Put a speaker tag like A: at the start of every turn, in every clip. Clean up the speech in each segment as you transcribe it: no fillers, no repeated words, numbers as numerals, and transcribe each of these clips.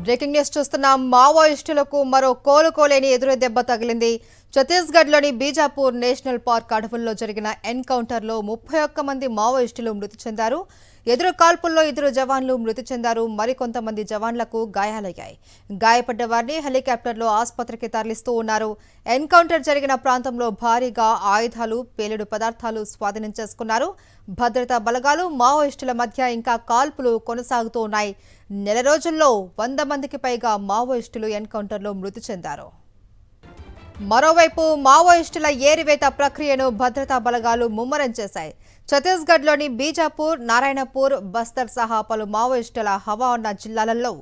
A: Breaking news చూస్తున్నాం. మావోయిస్టులకు మరో కోలుకోలేని ఎదురు దెబ్బ తగిలింది. ఛత్తీస్గఢ్లోని బీజాపూర్ నేషనల్ పార్క్ అడవుల్లో జరిగిన ఎన్కౌంటర్లో 31 మంది మావోయిస్టులు మృతి చెందారు. ఎదురు కాల్పుల్లో 2 జవాన్లు మృతి చెందారు. మరికొంతమంది జవాన్లకు గాయాలయ్యాయి. గాయపడ్డ వారిని హెలికాప్టర్లో ఆసుపత్రికి తరలిస్తూ ఉన్నారు. ఎన్కౌంటర్ జరిగిన ప్రాంతంలో భారీగా ఆయుధాలు, పేలుడు పదార్థాలు స్వాధీనం చేసుకున్నారు. భద్రతా బలగాలు, మావోయిస్టుల మధ్య ఇంకా కాల్పులు కొనసాగుతూ ఉన్నాయి. నెల రోజుల్లో 100 మందికి పైగా మావోయిస్టులు ఎన్కౌంటర్లో మృతి చెందారు. మరోవైపు మావోయిస్టుల ఏరివేత ప్రక్రియను భద్రతా బలగాలు ముమ్మరం చేశాయి. ఛత్తీస్గఢ్లోని బీజాపూర్, నారాయణపూర్, బస్తర్ సహా పలు మావోయిస్టుల హవా ఉన్న జిల్లాలలో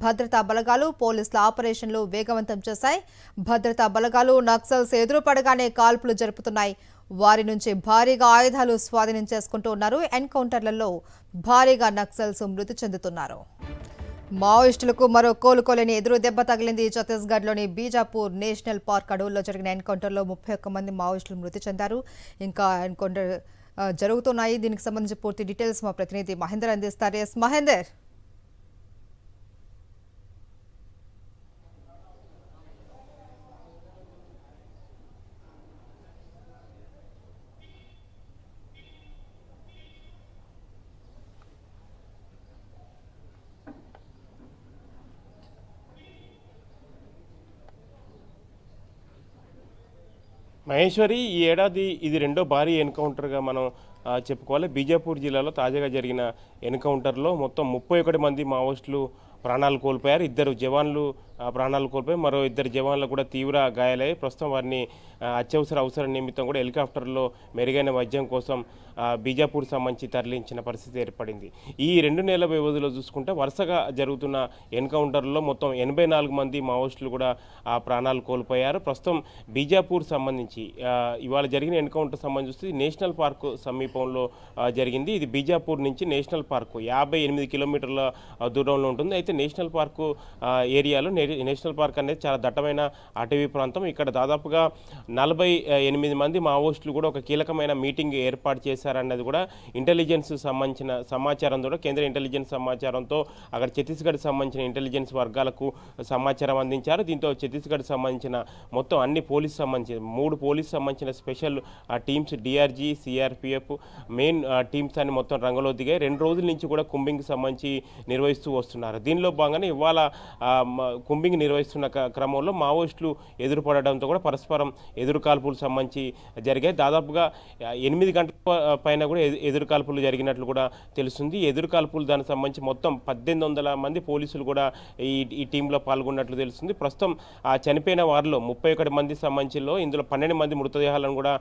A: భద్రతా బలగాలు, పోలీసుల ఆపరేషన్లు వేగవంతం చేశాయి. భద్రతా బలగాలు నక్సల్స్ ఎదురుపడగానే కాల్పులు జరుపుతున్నాయి. వారి నుంచి భారీగా ఆయుధాలు స్వాధీనం చేసుకుంటూ ఉన్నారు. ఎన్కౌంటర్లలో భారీగా నక్సల్స్ మృతి చెందుతున్నారు. మావోయిస్టులకు మరో కోలుకోలేని ఎదురు దెబ్బ తగిలింది. ఛత్తీస్గఢ్లోని బీజాపూర్ నేషనల్ పార్క్ అడవుల్లో జరిగిన ఎన్కౌంటర్లో 31 మంది మావోయిస్టులు మృతి చెందారు. ఇంకా ఎన్కౌంటర్ జరుగుతున్నాయి. దీనికి సంబంధించి పూర్తి డీటెయిల్స్ మా ప్రతినిధి మహేందర్ అందిస్తారు. ఎస్ మహేందర్.
B: మహేశ్వరి, ఈ ఏడాది ఇది రెండో భారీ ఎన్కౌంటర్గా మనం చెప్పుకోవాలి. బీజాపూర్ జిల్లాలో తాజాగా జరిగిన ఎన్కౌంటర్లో మొత్తం 31 మంది మావోయిస్టులు ప్రాణాలు కోల్పోయారు. 2 జవాన్లు ప్రాణాలు కోల్పోయి మరో 2 జవాన్లు కూడా తీవ్ర గాయాలయ్యాయి. ప్రస్తుతం వారిని అత్యవసర అవసరం నిమిత్తం కూడా హెలికాప్టర్లో మెరుగైన వైద్యం కోసం బీజాపూర్ సంబంధించి తరలించిన పరిస్థితి ఏర్పడింది. ఈ 2 నెలల వ్యవధిలో చూసుకుంటే వరుసగా జరుగుతున్న ఎన్కౌంటర్లో మొత్తం 84 మంది మావోయిస్టులు కూడా ప్రాణాలు కోల్పోయారు. ప్రస్తుతం బీజాపూర్ సంబంధించి ఇవాళ జరిగిన ఎన్కౌంటర్ సంబంధించి నేషనల్ పార్క్ సమీపంలో జరిగింది. ఇది బీజాపూర్ నుంచి నేషనల్ పార్కు 58 కిలోమీటర్ల దూరంలో ఉంటుంది. అయితే నేషనల్ పార్కు ఏరియాలో నేషనల్ పార్క్ అనేది చాలా దట్టమైన అటవీ ప్రాంతం. ఇక్కడ దాదాపుగా 48 మంది మావోయిస్టులు కూడా ఒక కీలకమైన మీటింగ్ ఏర్పాటు చేశారన్నది కూడా ఇంటెలిజెన్స్ సంబంధించిన సమాచారం ద్వారా కేంద్ర ఇంటెలిజెన్స్ సమాచారంతో అక్కడ ఛత్తీస్గఢ్ సంబంధించిన ఇంటెలిజెన్స్ వర్గాలకు సమాచారం అందించారు. దీంతో ఛత్తీస్గఢ్ సంబంధించిన మొత్తం అన్ని పోలీసు సంబంధించిన 3 పోలీసు సంబంధించిన special teams, DRG, CRPF main teams అని మొత్తం రంగంలో దిగాయి. 2 రోజుల నుంచి కూడా కుంబింగ్ సంబంధించి నిర్వహిస్తూ వస్తున్నారు. దీనిలో భాగంగానే ఇవాళ కుంబింగ్ నిర్వహిస్తున్న క్రమంలో మావోయిస్టులు ఎదురుపడడంతో కూడా పరస్పరం ఎదురుకాల్పులు సంబంధించి జరిగాయి. దాదాపుగా 8 గంటల పైన కూడా ఎదురుకాల్పులు జరిగినట్లు కూడా తెలుస్తుంది. ఎదురుకాల్పులు దానికి సంబంధించి మొత్తం 1800 మంది పోలీసులు కూడా ఈ టీంలో పాల్గొన్నట్లు తెలుస్తుంది. ప్రస్తుతం చనిపోయిన వారిలో 31 మంది సంబంధించిలో ఇందులో 12 మంది మృతదేహాలను కూడా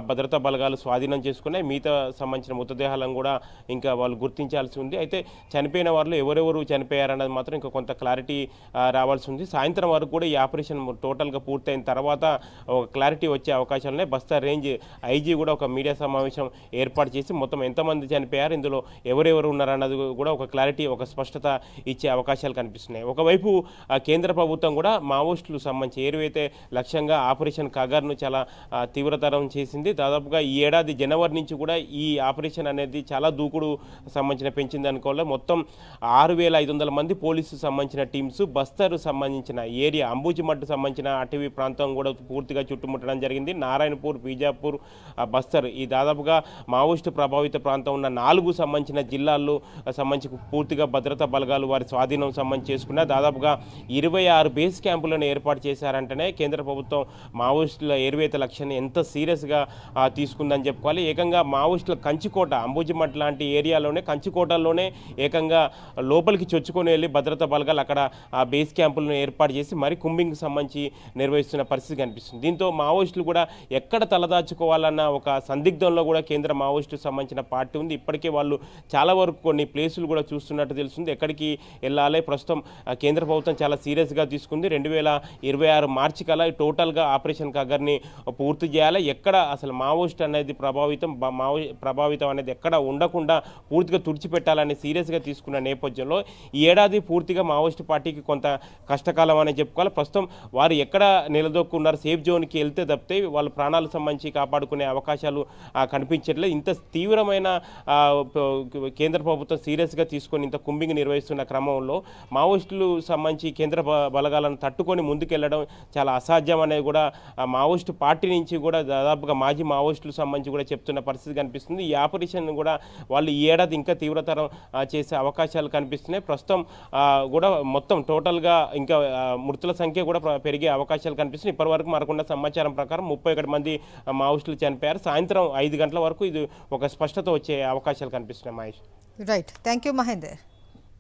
B: భద్రతా బలగాలు స్వాధీనం చేసుకున్నాయి. మిగతా సంబంధించిన మృతదేహాలను కూడా ఇంకా వాళ్ళు గుర్తించాల్సి ఉంది. అయితే చనిపోయిన వారిలో ఎవరెవరు చనిపోయారన్నది మాత్రం ఇంకా కొంత క్లారిటీ రావాల్సి ఉంది. సాయంత్రం వరకు కూడా ఈ ఆపరేషన్ టోటల్గా పూర్తయిన తర్వాత ఒక క్లారిటీ వచ్చే అవకాశాలు ఉన్నాయి. బస్తర్ రేంజ్ ఐజీ కూడా ఒక మీడియా సమావేశం ఏర్పాటు చేసి మొత్తం ఎంతమంది చనిపోయారు, ఇందులో ఎవరెవరు ఉన్నారన్నది కూడా ఒక క్లారిటీ, ఒక స్పష్టత ఇచ్చే అవకాశాలు కనిపిస్తున్నాయి. ఒకవైపు కేంద్ర ప్రభుత్వం కూడా మావోయిస్టులు సంబంధించి ఏరువైతే లక్ష్యంగా ఆపరేషన్ కగార్ను చాలా తీవ్రతరం చేసింది. దాదాపుగా ఈ ఏడాది జనవరి నుంచి కూడా ఈ ఆపరేషన్ అనేది చాలా దూకుడు సంబంధించిన పెంచింది అనుకోవాలి. మొత్తం 6500 మంది పోలీసు సంబంధించిన టీమ్స్ బస్తర్ సంబంధించిన ఏరియా అంబుజిమట్టు సంబంధించిన అటవీ ప్రాంతం కూడా పూర్తిగా చుట్టుముట్టడం జరిగింది. నారాయణపూర్, బీజాపూర్, బస్తర్ ఈ దాదాపుగా మావోయిస్టు ప్రభావిత ప్రాంతం ఉన్న 4 సంబంధించిన జిల్లాల్లో సంబంధించి పూర్తిగా భద్రతా బలగాలు వారి స్వాధీనం సంబంధించి చేసుకున్న దాదాపుగా 26 బేస్ క్యాంపులను ఏర్పాటు చేశారంటేనే కేంద్ర ప్రభుత్వం మావోయిస్టుల ఏరువేత లక్ష్యాన్ని ఎంత సీరియస్గా తీసుకుందని చెప్పుకోవాలి. ఏకంగా మావోయిస్టుల కంచికోట అంబుజిమట్ లాంటి ఏరియాలోనే కంచికోటల్లోనే ఏకంగా లోపలికి చొచ్చుకొని వెళ్ళి భద్రతా బలగాలు అక్కడ ఆ బేస్ క్యాంపులను ఏర్పాటు చేసి మరి కుంబింగ్కి సంబంధించి నిర్వహిస్తున్న పరిస్థితి కనిపిస్తుంది. దీంతో మావోయిస్టులు కూడా ఎక్కడ తలదాచుకోవాలన్న ఒక సందిగ్ధంలో కూడా కేంద్ర మావోయిస్టు సంబంధించిన పార్టీ ఉంది. ఇప్పటికే వాళ్ళు చాలా వరకు కొన్ని ప్లేసులు కూడా చూస్తున్నట్టు తెలుస్తుంది. ఎక్కడికి వెళ్ళాలి ప్రస్తుతం కేంద్ర ప్రభుత్వం చాలా సీరియస్గా తీసుకుంది. 2026 మార్చి కల్లా టోటల్గా ఆపరేషన్ కగర్ని పూర్తి చేయాలి. ఎక్కడ అసలు మావోయిస్ట్ అనేది ప్రభావితం అనేది ఎక్కడ ఉండకుండా పూర్తిగా తుడిచిపెట్టాలని సీరియస్గా తీసుకున్న నేపథ్యంలో ఈ ఏడాది పూర్తిగా మావోయిస్టు పార్టీకి కొంత కష్టకాలం అని చెప్పుకోవాలి. ప్రస్తుతం వారు ఎక్కడ నిలదొక్కున్నారు, సేఫ్ జోన్కి వెళ్తే తప్పితే వాళ్ళ ప్రాణాలకు సంబంధించి కాపాడుకునే అవకాశాలు కనిపించట్లేదు. ఇంత తీవ్రమైన కేంద్ర ప్రభుత్వం సీరియస్గా తీసుకొని ఇంత కుంబింగ్ నిర్వహిస్తున్న క్రమంలో మావోయిస్టులు సంబంధించి కేంద్ర బలగాలను తట్టుకొని ముందుకెళ్లడం చాలా అసాధ్యం అనేది కూడా మావోయిస్టు పార్టీ నుంచి కూడా దాదాపుగా మాజీ మావోయిస్టులకు సంబంధించి కూడా చెప్తున్న పరిస్థితి కనిపిస్తుంది. ఈ ఆపరేషన్ కూడా వాళ్ళు ఈ ఏడాది ఇంకా తీవ్రతరం చేసే అవకాశాలు కనిపిస్తున్నాయి. ప్రస్తుతం కూడా మొత్తం టోటల్గా ఇంకా మృతుల సంఖ్య కూడా పెరిగే అవకాశాలు కనిపిస్తున్నాయి. ఇప్పటివరకు మనకున్న సమాచారం ప్రకారం 31 మంది మావోయిస్టులు చనిపోయారు. సాయంత్రం 5 గంటల వరకు ఇది ఒక స్పష్టత వచ్చే అవకాశాలు కనిపిస్తున్నాయి. Mahesh.
A: Right, thank you Mahender.